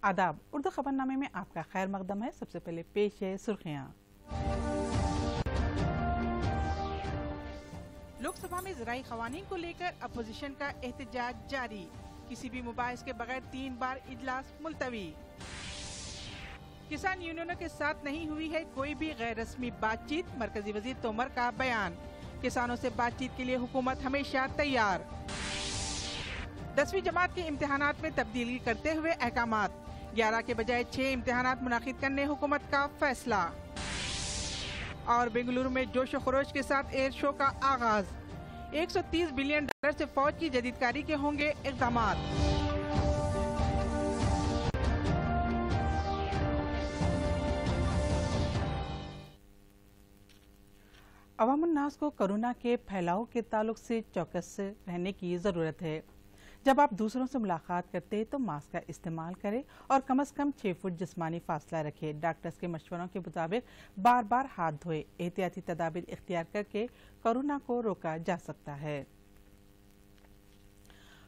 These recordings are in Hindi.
आदाब। उर्दू खबरनामे में आपका खैर मकदम है। सबसे पहले पेश है सुर्खियां। लोकसभा में ज़राई क़वानीन को लेकर अपोजिशन का एहतजाज जारी। किसी भी मुबाहिस के बगैर 3 बार इजलास मुलतवी। किसान यूनियनों के साथ नहीं हुई है कोई भी गैर रस्मी बातचीत, मरकजी वजीर तोमर का बयान। किसानों से बातचीत के लिए हुकूमत हमेशा तैयार। 10वीं जमात के इम्तिहानात में तब्दीली करते हुए अहकामात। 11 के बजाय 6 इम्तिहानात मुनाकिद करने हुकूमत का फैसला। और बेंगलुरु में जोश खरोश के साथ एयर शो का आगाज। 130 बिलियन डॉलर से फौज की जदीदकारी के होंगे इक़दामात। अवामुन्नास को कोरोना के फैलाव के ताल्लुक से चौकस रहने की ज़रूरत है। जब आप दूसरों से मुलाकात करते हैं तो मास्क का इस्तेमाल करें और कम से कम 6 फुट जिस्मानी फासला रखें। डॉक्टर्स के मशवरों के मुताबिक बार बार हाथ धोए। एहतियाती तदाबीर इख्तियार करके कोरोना को रोका जा सकता है।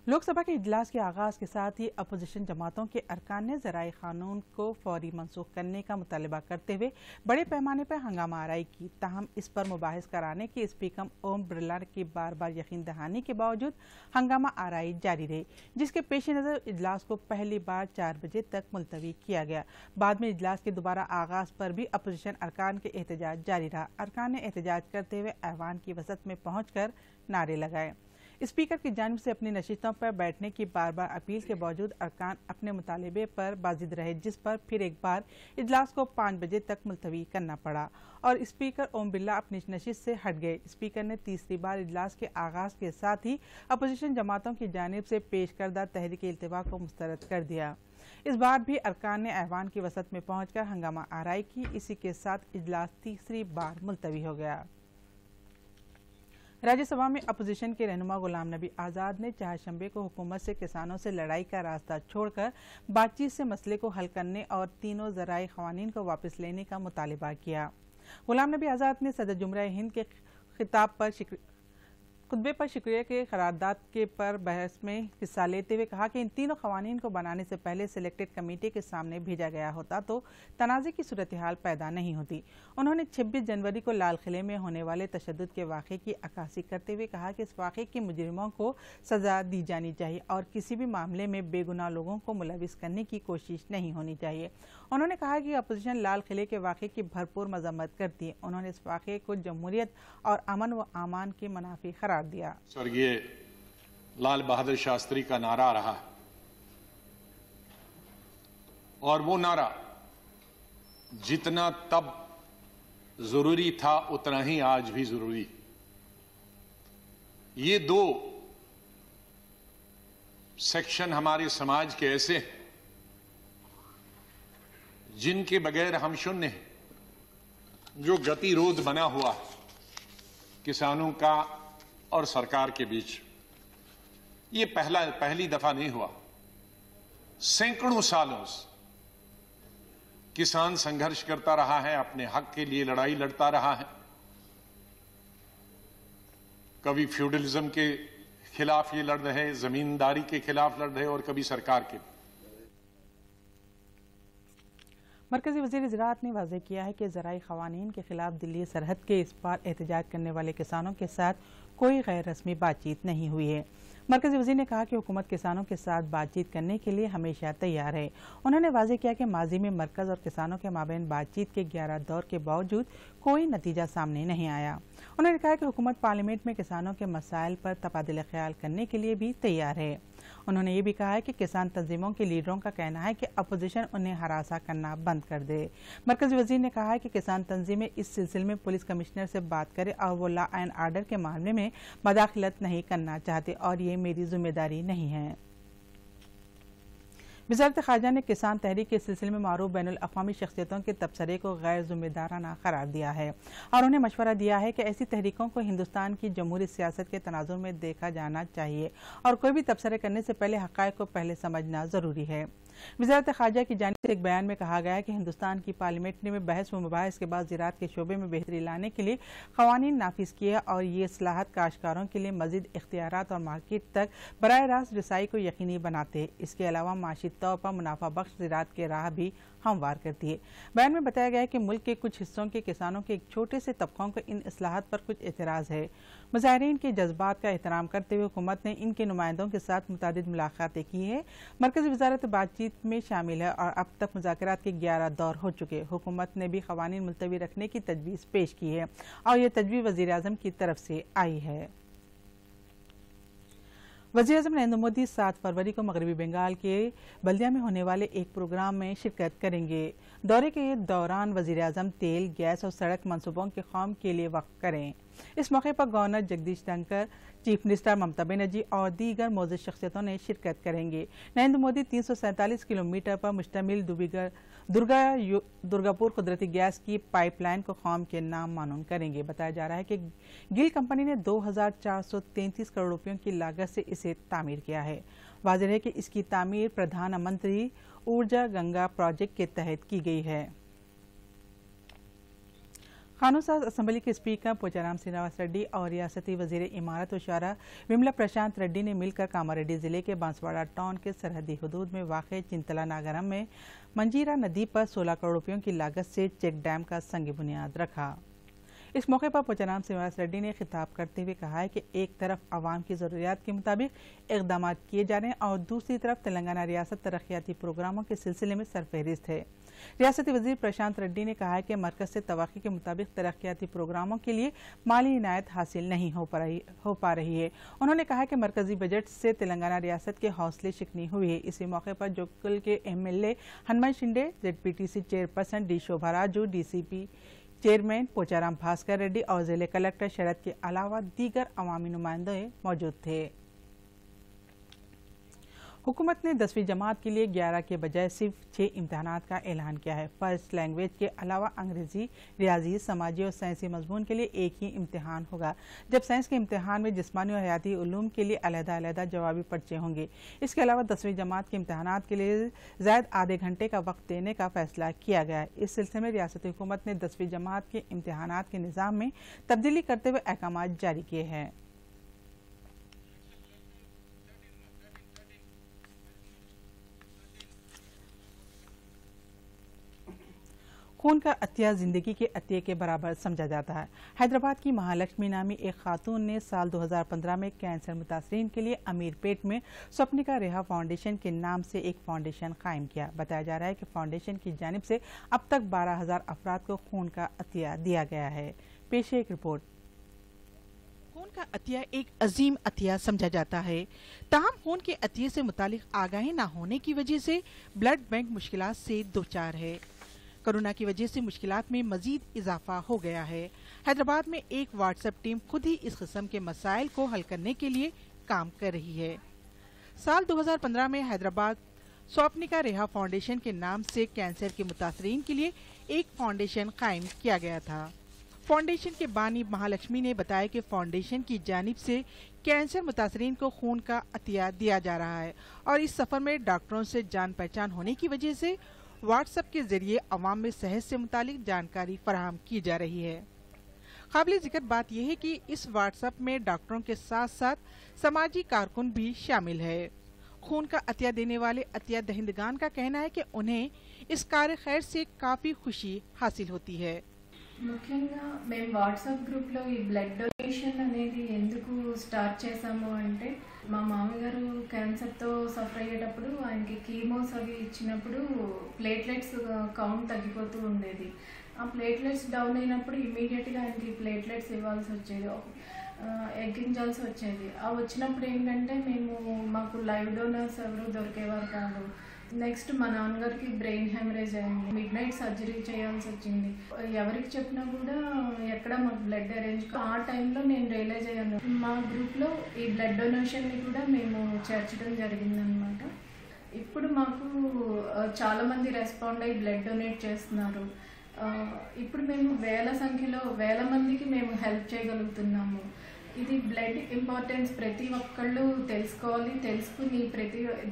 लोकसभा के इजलास के आगाज के साथ ही अपोजिशन जमातों के अरकान ने ज़राई कानून को फौरी मनसूख करने का मुतालबा करते हुए बड़े पैमाने पर हंगामा आराई की। ताहम इस पर मुबाहिस कराने की स्पीकर ओम बिरला की बार बार यकीन दहानी के बावजूद हंगामा आराई जारी रही, जिसके पेश नज़र इजलास को पहली बार 4 बजे तक मुलतवी किया गया। बाद में इजलास के दोबारा आगाज पर भी अपोजिशन अरकान के एहतजाज जारी रहा। अरकान ने एहतजाज करते हुए ऐवान की वसत में पहुँच कर नारे लगाए। स्पीकर की जानिब से अपनी नशिस्तों पर बैठने की बार बार अपील के बावजूद अरकान अपने मुतालिबे पर बाजिद रहे, जिस पर फिर एक बार इजलास को 5 बजे तक मुलतवी करना पड़ा और स्पीकर ओम बिरला अपनी नशिस्त से हट गए। स्पीकर ने तीसरी बार इजलास के आगाज के साथ ही अपोजिशन जमातों की जानिब से पेश करदा तहरीक इल्तिवा को मुस्तरद कर दिया। इस बार भी अरकान ने ऐवान की वसत में पहुंचकर हंगामा आराई की। इसी के साथ इजलास तीसरी बार मुलतवी हो गया। राज्यसभा में अपोजिशन के रहनुमा गुलाम नबी आज़ाद ने चहारशंबे को हुकूमत से किसानों से लड़ाई का रास्ता छोड़कर बातचीत से मसले को हल करने और तीनों ज़राई क़वानीन को वापस लेने का मुतालिबा किया। गुलाम नबी आज़ाद ने सदर जुमरा हिंद के खुतबे पर शुक्रिया के करारदाद के पर बहस में हिस्सा लेते हुए कहा कि इन तीनों क़वानीन को बनाने से पहले सिलेक्टेड कमेटी के सामने भेजा गया होता तो तनाज़े की सूरत हाल पैदा नहीं होती। उन्होंने 26 जनवरी को लाल किले में होने वाले तशद्दुद के वाक़े की अक्कासी करते हुए कहा कि इस वाक़े के मुजरिमों को सज़ा दी जानी चाहिए और किसी भी मामले में बेगुनाह लोगों को मुलविस करने की कोशिश नहीं होनी चाहिए। उन्होंने कहा कि अपोजिशन लाल किले के वाक़े की भरपूर मजम्मत करती है। उन्होंने इस वाक़े को जमहूरियत और अमन व आमान के मुनाफी करार दिया। स्वर्गीय लाल बहादुर शास्त्री का नारा रहा और वो नारा जितना तब जरूरी था उतना ही आज भी जरूरी। ये 2 सेक्शन हमारे समाज के ऐसे हैं जिनके बगैर हम शून्य हैं। जो गतिरोध बना हुआ किसानों का और सरकार के बीच, ये पहली दफा नहीं हुआ। सैकड़ों सालों से किसान संघर्ष करता रहा है, अपने हक के लिए लड़ाई लड़ता रहा है। कभी फ्यूडलिज्म के खिलाफ ये लड़ रहे, जमींदारी के खिलाफ लड़ रहे और कभी सरकार के। मरकजी वज़ीर ज़राअत ने वाज़ेह किया है कि ज़राई क़वानीन के खिलाफ दिल्ली सरहद के इस पार एहतजाज करने वाले किसानों के साथ कोई गैर रस्मी बातचीत नहीं हुई है। मरकजी वज़ीर ने कहा कि हुकूमत किसानों के साथ बातचीत करने के लिए हमेशा तैयार है। उन्होंने वाज़ेह किया कि माजी में मरकज़ और किसानों के माबैन बातचीत के 11 दौर के बावजूद कोई नतीजा सामने नहीं आया। उन्होंने कहा कि हुकूमत पार्लियामेंट में किसानों के मसाइल पर तबादला ख्याल करने के लिए भी तैयार है। उन्होंने ये भी कहा है कि किसान तंजीमों के लीडरों का कहना है कि अपोजिशन उन्हें हरासा करना बंद कर दे। मरकजी वज़ीर ने कहा है कि किसान तंजीमें इस सिलसिले में पुलिस कमिश्नर से बात करें और वो लॉ एंड ऑर्डर के मामले में मदाखलत नहीं करना चाहते और ये मेरी जिम्मेदारी नहीं है। वज़ारत ख़ारजा ने किसान तहरीक के सिलसिले में मारूफ बैनुल अक़वामी शख्सियतों के तबसरे को गैर ज़िम्मेदाराना करार दिया है और उन्हें मशवरा दिया है कि ऐसी तहरीकों को हिंदुस्तान की जमहूरी सियासत के तनाजुर में देखा जाना चाहिए और कोई भी तबसरे करने से पहले हक़ाइक़ को पहले समझना ज़रूरी है। वज़ारत ख़ारजा की जानिब एक बयान में कहा गया है कि हिंदुस्तान की पार्लियामेंट ने बहस व मुबाहिस के बाद ज़राअत के शोबे में बेहतरी लाने के लिए क़वानीन नाफिज किए और ये इस्लाहात काश्तकारों के लिए मज़ीद इख्तियारात और मार्केट तक बराह रास्त रसाई को यकीनी बनाते हैं। इसके अलावा माशी तौर पर मुनाफा बख्श ज़राअत के राह भी हमवार करती है। बयान में बताया गया है कि मुल्क के कुछ हिस्सों के किसानों के एक छोटे से तबकों को इन इस्लाहात पर कुछ एतराज़ है। मुजाहिरीन के जज्बात का एहतराम करते हुए हुकूमत ने इनके नुमाइंदों के साथ मुतादिद मुलाकातें की है। मरकज़ी वज़ारत बातचीत में शामिल है और अब तक मुज़ाकरात के 11 दौर हो चुके। हुकूमत ने भी क़वानीन मुलतवी रखने की तजवीज़ पेश की है और यह तजवीज़ वज़ीर आज़म की तरफ से आई है। वज़ीर आज़म नरेंद्र मोदी 7 फरवरी को मगरबी बंगाल के बल्दिया में होने वाले एक प्रोग्राम में शिरकत करेंगे। दौरे के दौरान वज़ीर आज़म तेल, गैस और सड़क मनसूबों के क़ौम के लिए वक्फ करें। इस मौके पर governor Jagdish Dhankhar, chief minister Mamata Banerjee और दीगर मौजूद शख्सियतों ने शिरकत करेंगे। नरेंद्र मोदी 347 किलोमीटर पर मुश्तमिल दुर्गापुर कुदरती गैस की पाइपलाइन को कौम के नाम मानून करेंगे। बताया जा रहा है कि गिल कंपनी ने 2433 करोड़ रुपयों की लागत से इसे तामीर किया है। वाज़ेह है कि इसकी तामीर प्रधानमंत्री ऊर्जा गंगा प्रोजेक्ट के तहत की गई है। कानून साज असम्बली के स्पीकर पोचाराम श्रीनिवास रेड्डी और रियासती वजीर इमारत व शोरा विमला प्रशांत रेड्डी ने मिलकर कामारेड्डी जिले के बांसवाड़ा टाउन के सरहदी हदूद में वाक़ चिंतला नागरम में मंजीरा नदी पर 16 करोड़ रुपयों की लागत से चेक डैम का संग बुनियाद रखा। इस मौके पर पोचाराम श्रीनिवास रेड्डी ने खिताब करते हुए कहा है कि एक तरफ आवाम की ज़रूरियात के मुताबिक इक़दाम किए जा रहे हैं और दूसरी तरफ तेलंगाना रियासत तरक्याती प्रोग्रामों के सिलसिले में सरफहरिस्त है। रियासती वजीर प्रशांत रेड्डी ने कहा है कि मरकज़ से तवक्की के मुताबिक तरक्याती प्रोग्रामों के लिए माली इनायत हासिल नहीं हो पा रही है। उन्होंने कहा कि मरकज़ी बजट से तेलंगाना रियासत के हौसले शिकनी हुई है। इसी मौके पर जोकल के MLA Hanuman Shinde, ZPTC chairperson D Shobha Raju, DCP chairman Pocharam Bhaskar Reddy और जिले कलेक्टर शरद के अलावा दीगर अवामी नुमाइंदे मौजूद थे। हुकूमत ने 10वीं जमात के लिए 11 के बजाय सिर्फ 6 इम्तहानात का ऐलान किया है। फर्स्ट लैंग्वेज के अलावा अंग्रेजी, रियाजी, समाजी और साइंसी मजमून के लिए एक ही इम्तहान होगा, जब साइंस के इम्तहान में जिस्मानी और हयाती उलूम के लिए अलग-अलग जवाबी पर्चे होंगे। इसके अलावा 10वीं जमात के इम्तहानात के लिए ज़ायद आधे घंटे का वक्त देने का फैसला किया गया है। इस सिलसिले में रियासती हुकूमत ने 10वीं जमात के इम्तहानात के निज़ाम में तब्दीली करते हुए अहकाम जारी किए हैं। खून का अतिया जिंदगी के अतिये के बराबर समझा जाता है। हैदराबाद की महालक्ष्मी नामी एक खातून ने साल 2015 में कैंसर मुतासरीन के लिए अमीरपेट में स्वप्निका रेहा फाउंडेशन के नाम से एक फाउंडेशन कायम किया। बताया जा रहा है कि फाउंडेशन की जानिब से अब तक 12,000 अफराद को खून का अतिया दिया गया है। पेश है एक रिपोर्ट। खून का अतिया एक अजीम अतिया समझा जाता है, ताहम खून के अतिये से मुतालिक आगाही न होने की वजह से ब्लड बैंक मुश्किलात से दो चार है। कोरोना की वजह से मुश्किलात में मजीद इजाफा हो गया है। हैदराबाद में एक व्हाट्सएप टीम खुद ही इस किस्म के मसाइल को हल करने के लिए काम कर रही है। साल 2015 में हैदराबाद स्वप्निका रेहा फाउंडेशन के नाम से कैंसर के मुतासरीन के लिए एक फाउंडेशन कायम किया गया था। फाउंडेशन के बानी महालक्ष्मी ने बताया कि फाउंडेशन की जानिब से कैंसर मुतासरीन को खून का अतिया दिया जा रहा है और इस सफर में डॉक्टरों से जान पहचान होने की वजह से व्हाट्सएप के जरिए अवाम में सेहत से मुतालिक जानकारी फराहम की जा रही है। काबिल जिक्र बात यह है कि इस व्हाट्सएप में डॉक्टरों के साथ साथ समाजी कारकुन भी शामिल है। खून का अतिया देने वाले अतिया दहिंदगान का कहना है कि उन्हें इस कार्य खैर से काफी खुशी हासिल होती है। ముఖ్యంగా మేము వాట్సాప్ గ్రూప్లో ఈ బ్లడ్ డొనేషన్ అనేది ఎందుకు స్టార్ట్ చేసాము అంటే మా మామగారు క్యాన్సర్తో సఫర్ అయ్యేటప్పుడు ఆయనకి కీమోస్ అవి ఇచ్చినప్పుడు ప్లేట్లెట్స్ కౌంట్ తగ్గిపోతూ ఉండేది. ఆ ప్లేట్లెట్స్ డౌన్ అయినప్పుడు ఇమీడియట్గా ఆయనకి ప్లేట్లెట్స్ ఇవ్వాల్సి వచ్చేది, ఎక్కించాల్సి వచ్చేది. ఆ వచ్చినప్పుడు ఏంటంటే మాకు లైవ్ డోనర్స్ ఎవరు దొరికేవారు కాదు. నెక్స్ట్ మా నాన్నగారికి బ్రెయిన్ హెమరేజ్ అయింది, మిడ్-నైట్ సర్జరీ చేయాల్సి వచ్చింది. ఎవరికి చెప్పినా కూడా ఎక్కడ మాకు బ్లడ్ అరేంజ్. ఆ టైంలో నేను రియలైజ్ అయ్యాను, మా గ్రూప్లో ఈ బ్లడ్ డొనేషన్ని కూడా మేము చేర్చడం జరిగిందనమాట. ఇప్పుడు మాకు చాలామంది రెస్పాండ్ అయ్యి బ్లడ్ డొనేట్ చేస్తున్నారు. ఇప్పుడు మేము వేల సంఖ్యలో వేల మందికి మేము హెల్ప్ చేయగలుగుతున్నాము. ఇది బ్లడ్ ఇంపార్టెన్స్ ప్రతి ఒక్కళ్ళు తెలుసుకోవాలి, తెలుసుకుని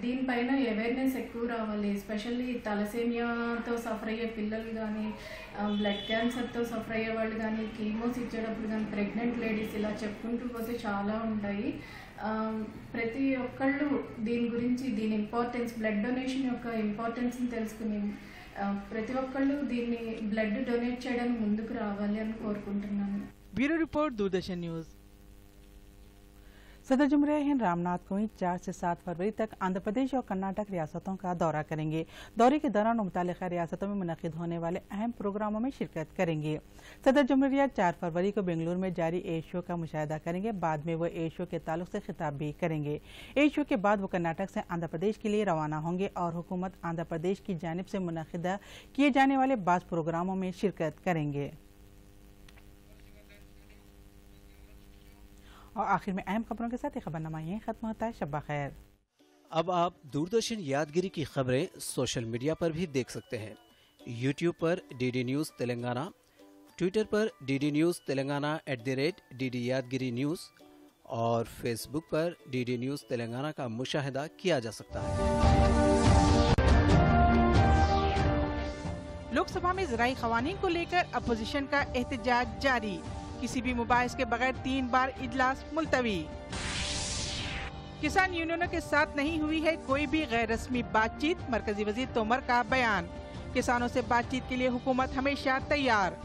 దీనిపైన అవేర్నెస్ ఎక్కువ రావాలి. ఎస్పెషల్లీ తలసేమియాతో సఫర్ అయ్యే పిల్లలు కానీ, బ్లడ్ క్యాన్సర్తో సఫర్ అయ్యే వాళ్ళు కానీ, కీమోస్ ఇచ్చేటప్పుడు కానీ, ప్రెగ్నెంట్ లేడీస్, ఇలా చెప్పుకుంటూ పోతే చాలా ఉంటాయి. ప్రతి ఒక్కళ్ళు దీని గురించి, దీని ఇంపార్టెన్స్, బ్లడ్ డొనేషన్ యొక్క ఇంపార్టెన్స్ని తెలుసుకుని ప్రతి ఒక్కళ్ళు దీన్ని బ్లడ్ డొనేట్ చేయడానికి ముందుకు రావాలి అని కోరుకుంటున్నాను. Bureau report, Doordarshan news. सदर जमहूरिया हिंद रामनाथ कोविंद 4 से 7 फरवरी तक आंध्र प्रदेश और कर्नाटक रियासतों का दौरा करेंगे। दौरे के दौरान मुतालिका रियासतों में मुनक़िद होने वाले अहम प्रोग्रामों में शिरकत करेंगे। सदर जमहूरिया 4 फरवरी को बेंगलुरु में जारी एयर शो का मुशाहिदा करेंगे। बाद में वो एयर शो के ताल्लुक से खिताब भी करेंगे। एयर शो के बाद वो कर्नाटक से आंध्र प्रदेश के लिए रवाना होंगे और हुकूमत आंध्र प्रदेश की जानिब से मुनक़िदा किए जाने वाले बाज़ प्रोग्रामों में शिरकत करेंगे। और आखिर में अहम खबरों के साथ ये खबरनामा यहीं खत्म होता है। शब्बा खैर। अब आप दूरदर्शन यादगिरी की खबरें सोशल मीडिया पर भी देख सकते हैं। यूट्यूब पर DD न्यूज़ तेलंगाना, ट्विटर पर DD न्यूज़ तेलंगाना @DD यादगिरी न्यूज़ और फेसबुक पर DD न्यूज़ तेलंगाना का मुशाहिदा किया जा सकता है। लोकसभा में ज़राई क़वानीन को लेकर अपोजिशन का एहतजाज जारी। किसी भी मुबाहिस के बगैर 3 बार इजलास मुलतवी। किसान यूनियनों के साथ नहीं हुई है कोई भी गैर रस्मी बातचीत, मरकजी वजीर तोमर का बयान। किसानों से बातचीत के लिए हुकूमत हमेशा तैयार।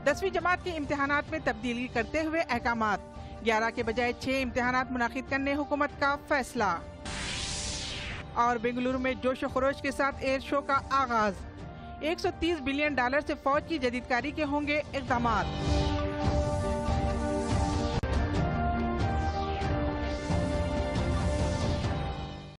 10वीं जमात के इम्तिहानात में तब्दीली करते हुए अहकामात, 11 के बजाय 6 इम्तिहानात मुनाकिद करने हुकूमत का फैसला। और बेंगलुरु में जोश खरोश के साथ एयर शो का आगाज। $130 बिलियन से फौज की जदीदकारी के होंगे इक़दामात।